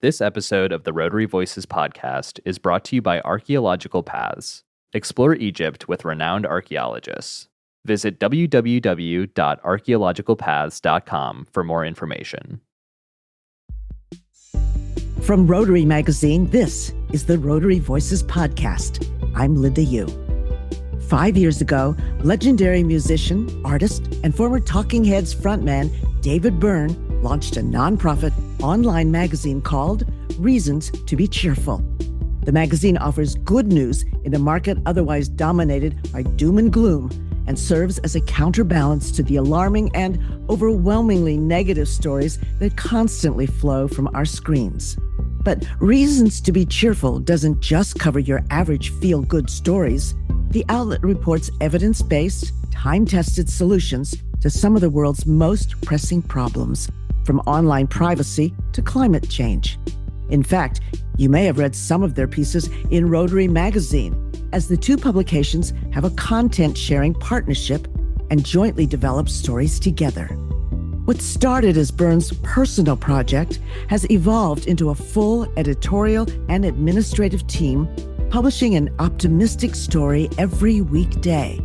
This episode of the Rotary Voices podcast is brought to you by Archaeological Paths. Explore Egypt with renowned archaeologists. Visit www.archaeologicalpaths.com for more information. From Rotary Magazine, this is the Rotary Voices podcast. I'm Linda Yu. 5 years ago, legendary musician, artist, and former Talking Heads frontman David Byrne launched a nonprofit online magazine called Reasons to be Cheerful. The magazine offers good news in a market otherwise dominated by doom and gloom and serves as a counterbalance to the alarming and overwhelmingly negative stories that constantly flow from our screens. But Reasons to be Cheerful doesn't just cover your average feel-good stories. The outlet reports evidence-based, time-tested solutions to some of the world's most pressing problems, from online privacy to climate change. In fact, you may have read some of their pieces in Rotary Magazine, as the two publications have a content-sharing partnership and jointly develop stories together. What started as Byrne's personal project has evolved into a full editorial and administrative team, publishing an optimistic story every weekday.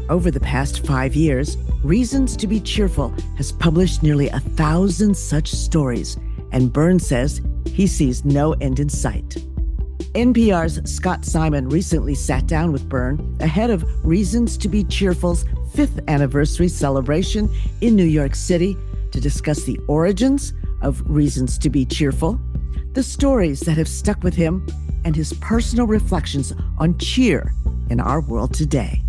Over the past 5 years, Reasons to be Cheerful has published nearly 1,000 such stories, and Byrne says he sees no end in sight. NPR's Scott Simon recently sat down with Byrne ahead of Reasons to be Cheerful's 5th anniversary celebration in New York City to discuss the origins of Reasons to be Cheerful, the stories that have stuck with him, and his personal reflections on cheer in our world today.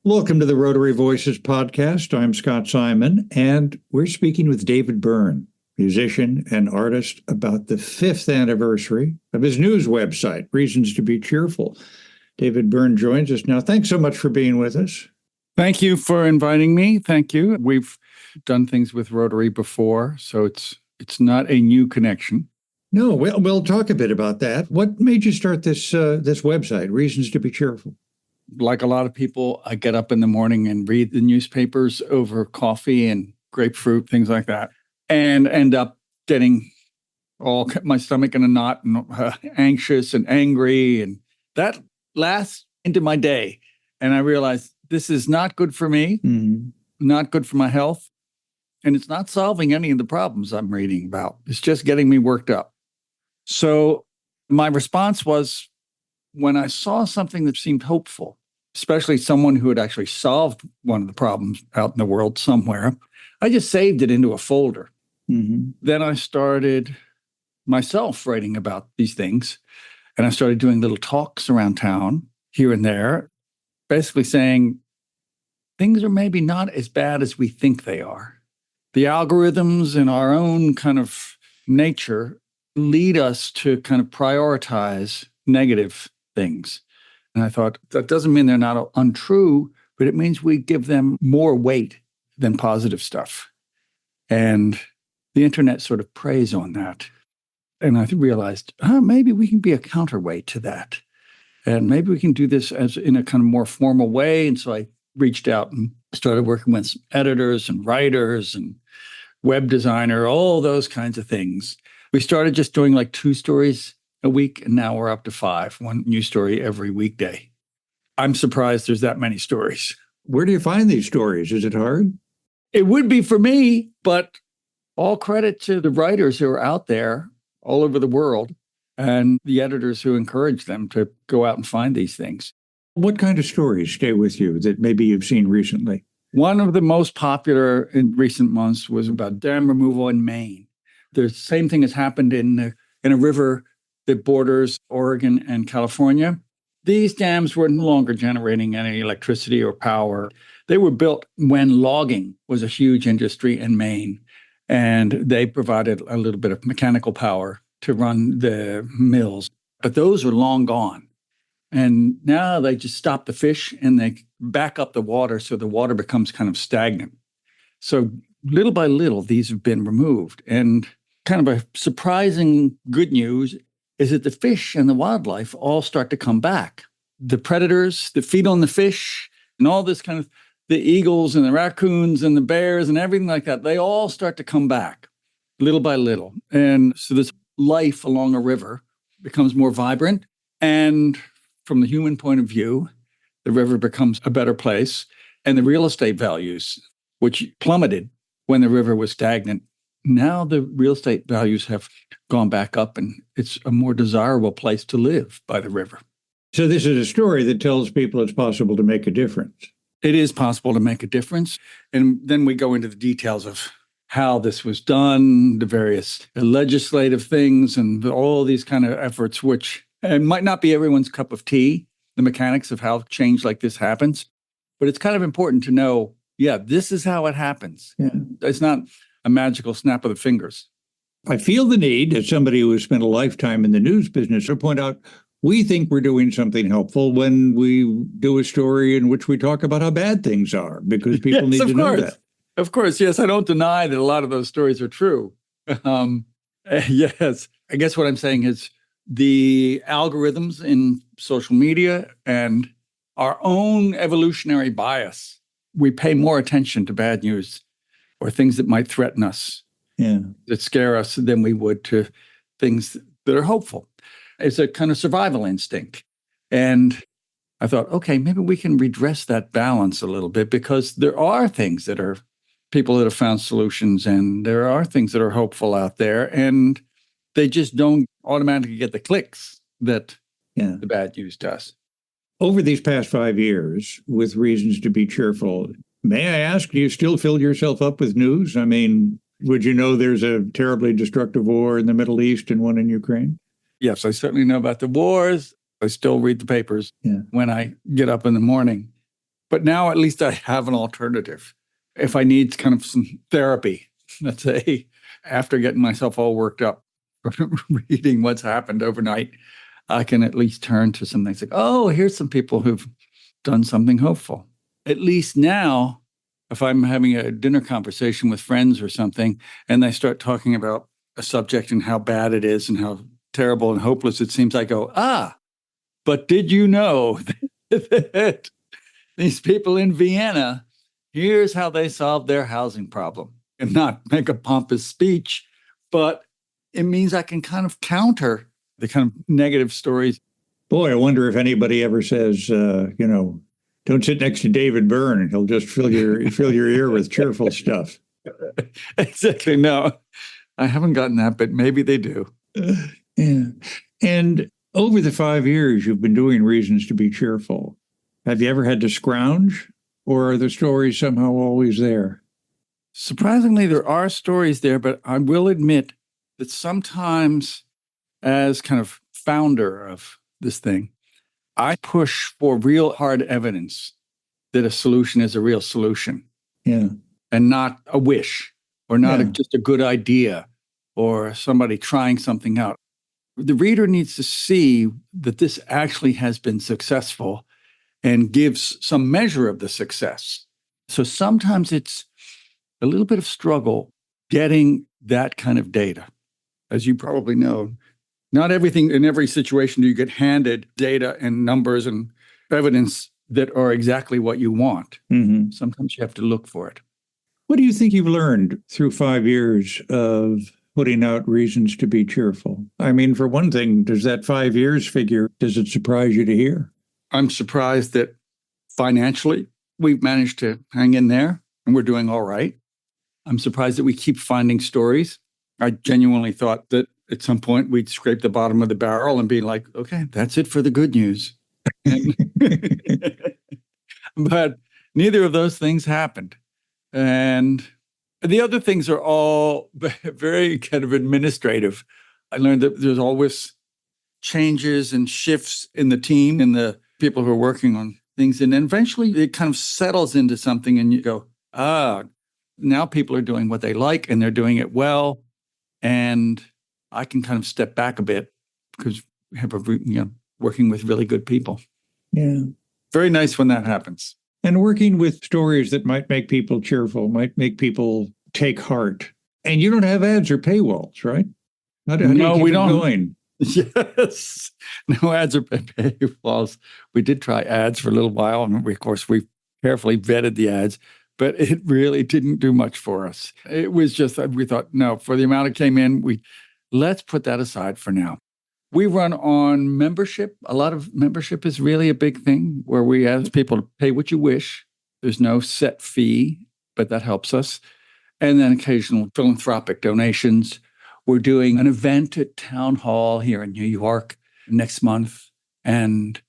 Welcome to the Rotary Voices podcast. I'm Scott Simon, and we're speaking with David Byrne, musician and artist, about the 5th anniversary of his news website, Reasons to be Cheerful. David Byrne joins us now. Thanks so much for being with us. Thank you for inviting me. Thank you. We've done things with Rotary before, so it's not a new connection. No, we'll talk a bit about that. What made you start this website, Reasons to be Cheerful? Like a lot of people, I get up in the morning and read the newspapers over coffee and grapefruit, things like that, and end up getting my stomach in a knot and anxious and angry. And that lasts into my day. And I realized this is not good for me, not good for my health. And it's not solving any of the problems I'm reading about. It's just getting me worked up. So my response was, when I saw something that seemed hopeful, especially someone who had actually solved one of the problems out in the world somewhere, I just saved it into a folder. Then I started myself writing about these things, and I started doing little talks around town here and there, basically saying things are maybe not as bad as we think they are. The algorithms in our own kind of nature lead us to kind of prioritize negative things. And I thought, that doesn't mean they're not untrue, but it means we give them more weight than positive stuff. And the internet sort of preys on that. And I realized, maybe we can be a counterweight to that. And maybe we can do this as in a kind of more formal way. And so I reached out and started working with some editors and writers and web designer, all those kinds of things. We started just doing like 2 stories a week, and now we're up to 5, 1 new story every weekday. I'm surprised there's that many stories. Where do you find these stories? Is it hard? It would be for me, but all credit to the writers who are out there all over the world and the editors who encourage them to go out and find these things. What kind of stories stay with you that maybe you've seen recently? One of the most popular in recent months was about dam removal in Maine. The same thing has happened in a river that borders Oregon and California. These dams were no longer generating any electricity or power. They were built when logging was a huge industry in Maine, and they provided a little bit of mechanical power to run the mills. But those are long gone. And now they just stop the fish and they back up the water so the water becomes kind of stagnant. So little by little, these have been removed. And kind of a surprising good news is that the fish and the wildlife all start to come back. The predators that feed on the fish and all this kind of the eagles and the raccoons and the bears and everything like that, they all start to come back little by little. And so this life along a river becomes more vibrant. And from the human point of view, the river becomes a better place. And the real estate values, which plummeted when the river was stagnant, now the real estate values have gone back up, and it's a more desirable place to live by the river. So this is a story that tells people it's possible to make a difference. It is possible to make a difference. And then we go into the details of how this was done, the various legislative things, and all these kind of efforts, which might not be everyone's cup of tea, the mechanics of how change like this happens. But it's kind of important to know, this is how it happens. Yeah. It's not a magical snap of the fingers. I feel the need, as somebody who has spent a lifetime in the news business, to point out we think we're doing something helpful when we do a story in which we talk about how bad things are, because people need to know that. Of course, yes. I don't deny that a lot of those stories are true. Yes. I guess what I'm saying is the algorithms in social media and our own evolutionary bias, we pay more attention to bad news or things that might threaten us, that scare us, than we would to things that are hopeful. It's a kind of survival instinct. And I thought, okay, maybe we can redress that balance a little bit, because there are things that are people that have found solutions, and there are things that are hopeful out there, and they just don't automatically get the clicks that the bad news does. Over these past 5 years, with reasons to be cheerful, may I ask, do you still fill yourself up with news? I mean, would you know there's a terribly destructive war in the Middle East and one in Ukraine? Yes, I certainly know about the wars. I still read the papers when I get up in the morning. But now at least I have an alternative. If I need kind of some therapy, let's say, after getting myself all worked up, reading what's happened overnight, I can at least turn to some things like, oh, here's some people who've done something hopeful. At least now, if I'm having a dinner conversation with friends or something, and they start talking about a subject and how bad it is and how terrible and hopeless it seems, I go, but did you know that these people in Vienna, here's how they solved their housing problem? And not make a pompous speech, but it means I can kind of counter the kind of negative stories. Boy, I wonder if anybody ever says, don't sit next to David Byrne, and he'll just fill your ear with cheerful stuff. Exactly. No, I haven't gotten that, but maybe they do. And over the 5 years you've been doing Reasons to be Cheerful, have you ever had to scrounge, or are the stories somehow always there? Surprisingly, there are stories there, but I will admit that sometimes, as kind of founder of this thing, I push for real hard evidence that a solution is a real solution. And not a wish, or not just a good idea, or somebody trying something out. The reader needs to see that this actually has been successful and gives some measure of the success. So sometimes it's a little bit of struggle getting that kind of data. As you probably know, not everything in every situation do you get handed data and numbers and evidence that are exactly what you want. Mm-hmm. Sometimes you have to look for it. What do you think you've learned through 5 years of putting out Reasons to be Cheerful? I mean, for one thing, does that 5 years figure, does it surprise you to hear? I'm surprised that financially we've managed to hang in there and we're doing all right. I'm surprised that we keep finding stories. I genuinely thought that at some point we'd scrape the bottom of the barrel and be like, okay, that's it for the good news. But neither of those things happened. And the other things are all very kind of administrative. I learned that there's always changes and shifts in the team and the people who are working on things. And then eventually it kind of settles into something and you go, now people are doing what they like and they're doing it well. And I can kind of step back a bit because we have working with really good people. Yeah. Very nice when that happens. And working with stories that might make people cheerful, might make people take heart. And you don't have ads or paywalls, right? How do you keep we it don't. Going? Yes. No ads or paywalls. We did try ads for a little while. And of course, we carefully vetted the ads, but it really didn't do much for us. It was just that we thought, no, for the amount it came in, let's put that aside for now. We run on membership. A lot of membership is really a big thing where we ask people to pay what you wish. There's no set fee, but that helps us. And then occasional philanthropic donations. We're doing an event at Town Hall here in New York next month, and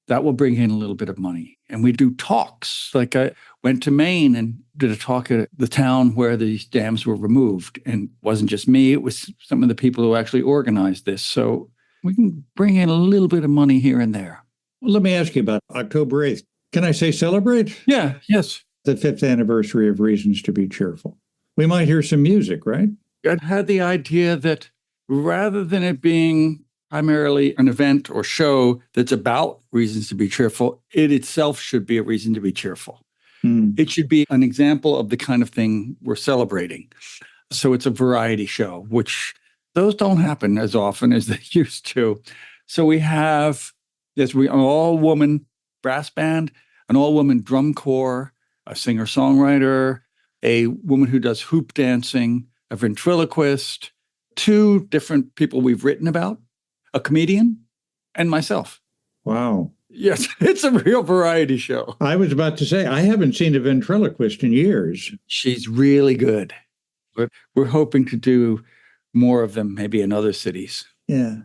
that will bring in a little bit of money. And we do talks. Like I went to Maine and did a talk at the town where these dams were removed. And it wasn't just me, it was some of the people who actually organized this. So we can bring in a little bit of money here and there. Well, let me ask you about October 8th. Can I say celebrate? Yeah, yes. The 5th anniversary of Reasons to be Cheerful. We might hear some music, right? I had the idea that rather than it being primarily an event or show that's about reasons to be cheerful, it itself should be a reason to be cheerful. It should be an example of the kind of thing we're celebrating. So it's a variety show, which those don't happen as often as they used to. So we have an all-woman brass band, an all-woman drum corps, a singer-songwriter, a woman who does hoop dancing, a ventriloquist, 2 different people we've written about, a comedian, and myself. Wow. Yes, it's a real variety show. I was about to say, I haven't seen a ventriloquist in years. She's really good. But we're hoping to do more of them, maybe in other cities. Yeah.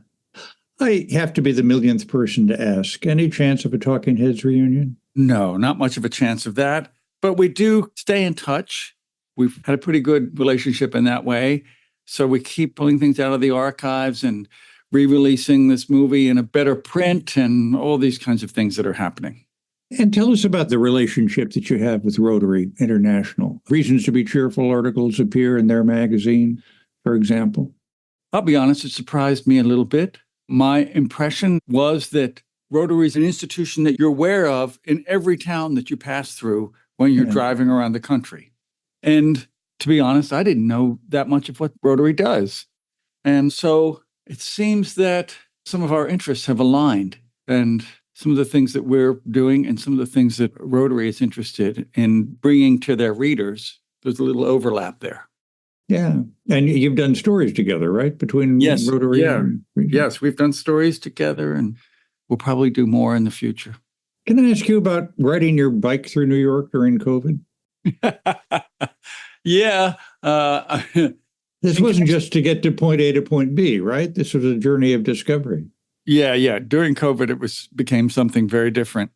I have to be the millionth person to ask. Any chance of a Talking Heads reunion? No, not much of a chance of that. But we do stay in touch. We've had a pretty good relationship in that way. So we keep pulling things out of the archives and re-releasing this movie in a better print and all these kinds of things that are happening. And tell us about the relationship that you have with Rotary International. Reasons to be Cheerful articles appear in their magazine, for example. I'll be honest, it surprised me a little bit. My impression was that Rotary is an institution that you're aware of in every town that you pass through when you're driving around the country. And to be honest, I didn't know that much of what Rotary does. And so it seems that some of our interests have aligned, and some of the things that we're doing and some of the things that Rotary is interested in bringing to their readers, there's a little overlap there. Yeah. And you've done stories together, right? Between Rotary and Region? Yes, we've done stories together, and we'll probably do more in the future. Can I ask you about riding your bike through New York during COVID? Yeah. This wasn't just to get to point A to point B, right? This was a journey of discovery. Yeah. During COVID, it became something very different.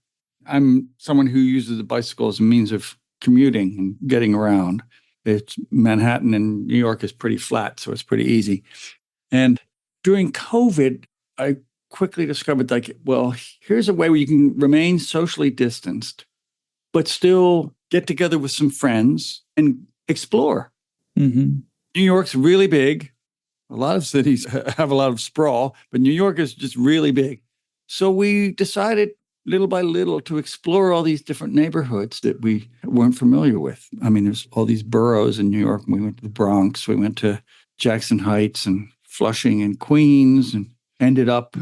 I'm someone who uses a bicycle as a means of commuting and getting around. It's Manhattan and New York is pretty flat, so it's pretty easy. And during COVID, I quickly discovered, here's a way where you can remain socially distanced, but still get together with some friends and explore. Mm-hmm. New York's really big. A lot of cities have a lot of sprawl, but New York is just really big. So we decided little by little to explore all these different neighborhoods that we weren't familiar with. I mean, there's all these boroughs in New York. We went to the Bronx, we went to Jackson Heights and Flushing and Queens, and ended up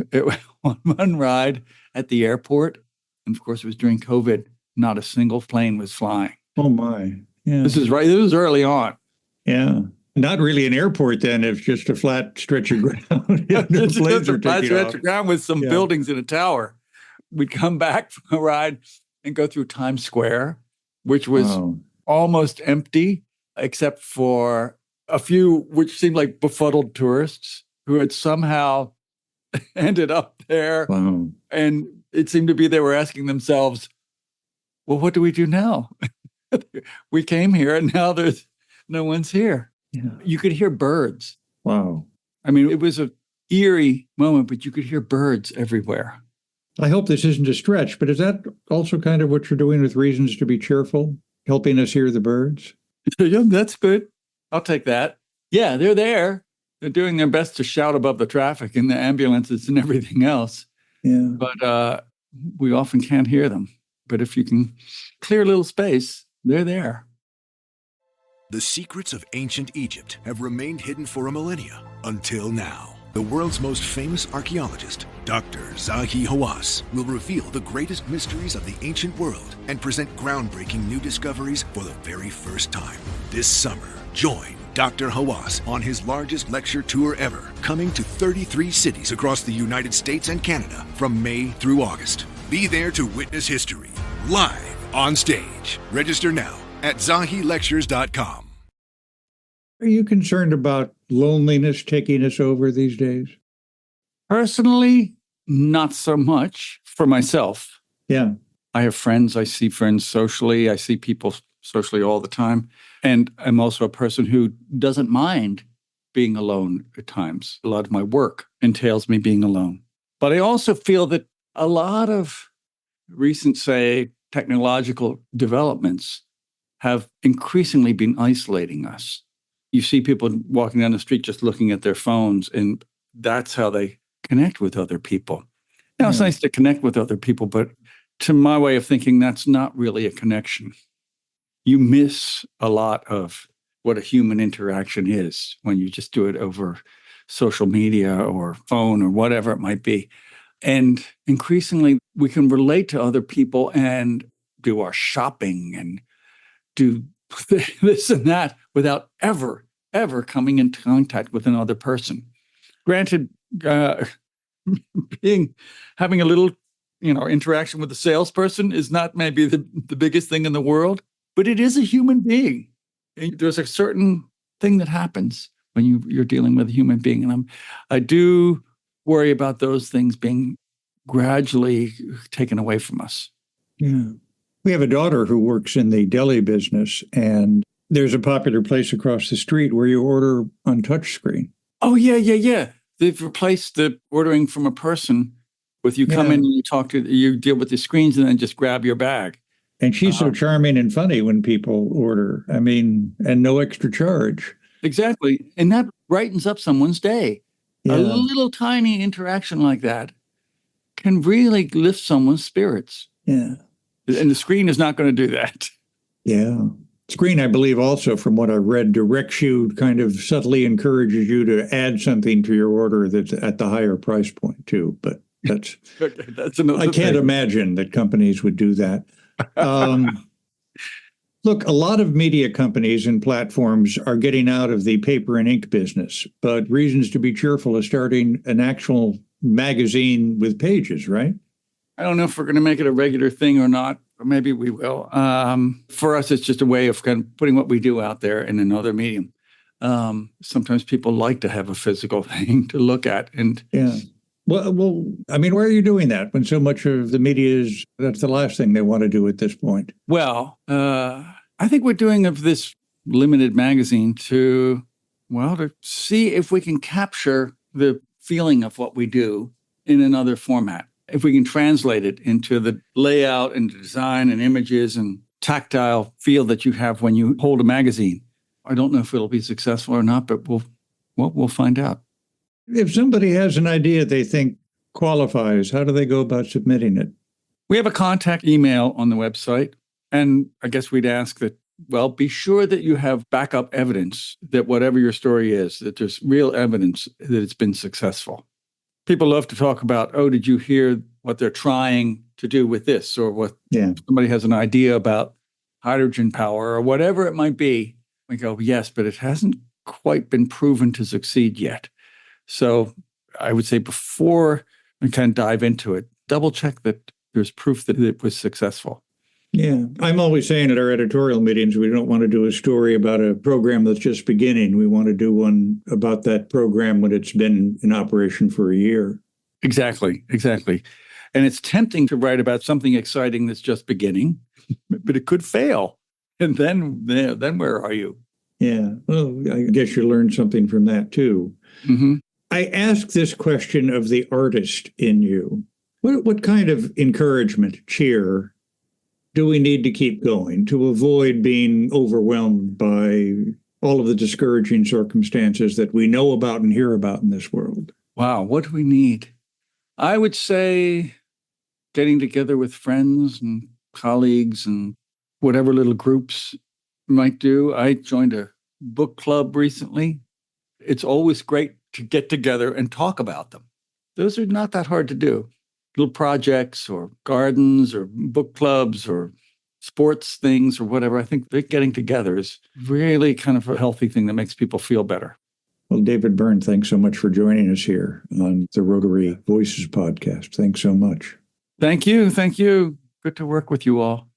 on one ride at the airport. And of course, it was during COVID. Not a single plane was flying. Oh, my. Yeah. This is right. This was early on. Yeah. Not really an airport then, if just a flat stretch of ground. Just a flat stretch of ground with some buildings in a tower. We'd come back from a ride and go through Times Square, which was almost empty, except for a few, which seemed like befuddled tourists who had somehow ended up there. Wow. And it seemed to be they were asking themselves, well, what do we do now? We came here and now there's no one's here. Yeah. You could hear birds. Wow. I mean, it was an eerie moment, but you could hear birds everywhere. I hope this isn't a stretch, but is that also kind of what you're doing with Reasons to be Cheerful, helping us hear the birds? Yeah, that's good. I'll take that. Yeah, they're there. They're doing their best to shout above the traffic and the ambulances and everything else. Yeah. But we often can't hear them. But if you can clear a little space, they're there. The secrets of ancient Egypt have remained hidden for a millennia until now. The world's most famous archaeologist, Dr. Zahi Hawass, will reveal the greatest mysteries of the ancient world and present groundbreaking new discoveries for the very first time. This summer, join Dr. Hawass on his largest lecture tour ever, coming to 33 cities across the United States and Canada from May through August. Be there to witness history, live on stage. Register now at zahilectures.com. Are you concerned about loneliness taking us over these days? Personally, not so much for myself. Yeah. I have friends. I see friends socially. I see people socially all the time. And I'm also a person who doesn't mind being alone at times. A lot of my work entails me being alone. But I also feel that a lot of recent, say, technological developments have increasingly been isolating us. You see people walking down the street just looking at their phones, and that's how they connect with other people. Now, it's nice to connect with other people, but to my way of thinking, that's not really a connection. You miss a lot of what a human interaction is when you just do it over social media or phone or whatever it might be. And increasingly, we can relate to other people and do our shopping and do this and that without ever coming into contact with another person. Granted, having a little, interaction with a salesperson is not maybe the biggest thing in the world, but it is a human being. And there's a certain thing that happens when you're dealing with a human being, and I do worry about those things being gradually taken away from us. Yeah. We have a daughter who works in the deli business, and there's a popular place across the street where you order on touchscreen. Oh, yeah. They've replaced the ordering from a person with you come in and you deal with the screens and then just grab your bag. And she's so charming and funny when people order. I mean, and no extra charge. Exactly. And that brightens up someone's day. Yeah. A little tiny interaction like that can really lift someone's spirits. Yeah. And the screen is not going to do that. Yeah. Screen, I believe, also, from what I've read, directs you, kind of subtly encourages you to add something to your order that's at the higher price point, too. But that's another I can't thing. imagine that companies would do that. Look, a lot of media companies and platforms are getting out of the paper and ink business, but Reasons to Be Cheerful is starting an actual magazine with pages, right? I don't know if we're going to make it a regular thing or not, or maybe we will. For us, it's just a way of kind of putting what we do out there in another medium. Sometimes people like to have a physical thing to look at. And yeah. Well, I mean, why are you doing that when so much of the media that's the last thing they want to do at this point? Well, I think we're doing this limited magazine to see if we can capture the feeling of what we do in another format. If we can translate it into the layout and design and images and tactile feel that you have when you hold a magazine. I don't know if it'll be successful or not, but we'll find out. If somebody has an idea they think qualifies, how do they go about submitting it? We have a contact email on the website, and I guess we'd ask that, be sure that you have backup evidence that whatever your story is, that there's real evidence that it's been successful. People love to talk about, did you hear what they're trying to do with this? Or what somebody has an idea about hydrogen power or whatever it might be. We go, yes, but it hasn't quite been proven to succeed yet. So I would say before we kind of dive into it, double check that there's proof that it was successful. Yeah. I'm always saying at our editorial meetings, we don't want to do a story about a program that's just beginning. We want to do one about that program when it's been in operation for a year. Exactly. And it's tempting to write about something exciting that's just beginning, but it could fail. And then where are you? Yeah. Well, I guess you learned something from that, too. Mm-hmm. I ask this question of the artist in you. What kind of encouragement, cheer, do we need to keep going to avoid being overwhelmed by all of the discouraging circumstances that we know about and hear about in this world? Wow, what do we need? I would say getting together with friends and colleagues and whatever little groups might do. I joined a book club recently. It's always great to get together and talk about them. Those are not that hard to do. Little projects or gardens or book clubs or sports things or whatever. I think that getting together is really kind of a healthy thing that makes people feel better. Well, David Byrne, thanks so much for joining us here on the Rotary Voices podcast. Thanks so much. Thank you. Thank you. Good to work with you all.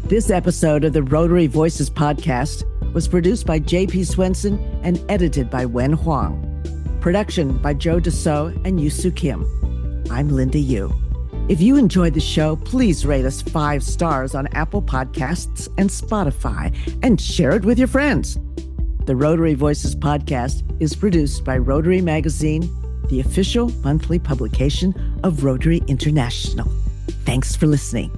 This episode of the Rotary Voices podcast was produced by J.P. Swenson and edited by Wen Huang. Production by Joe Dassault and Yusu Kim. I'm Linda Yu. If you enjoyed the show, please rate us 5 stars on Apple Podcasts and Spotify and share it with your friends. The Rotary Voices podcast is produced by Rotary Magazine, the official monthly publication of Rotary International. Thanks for listening.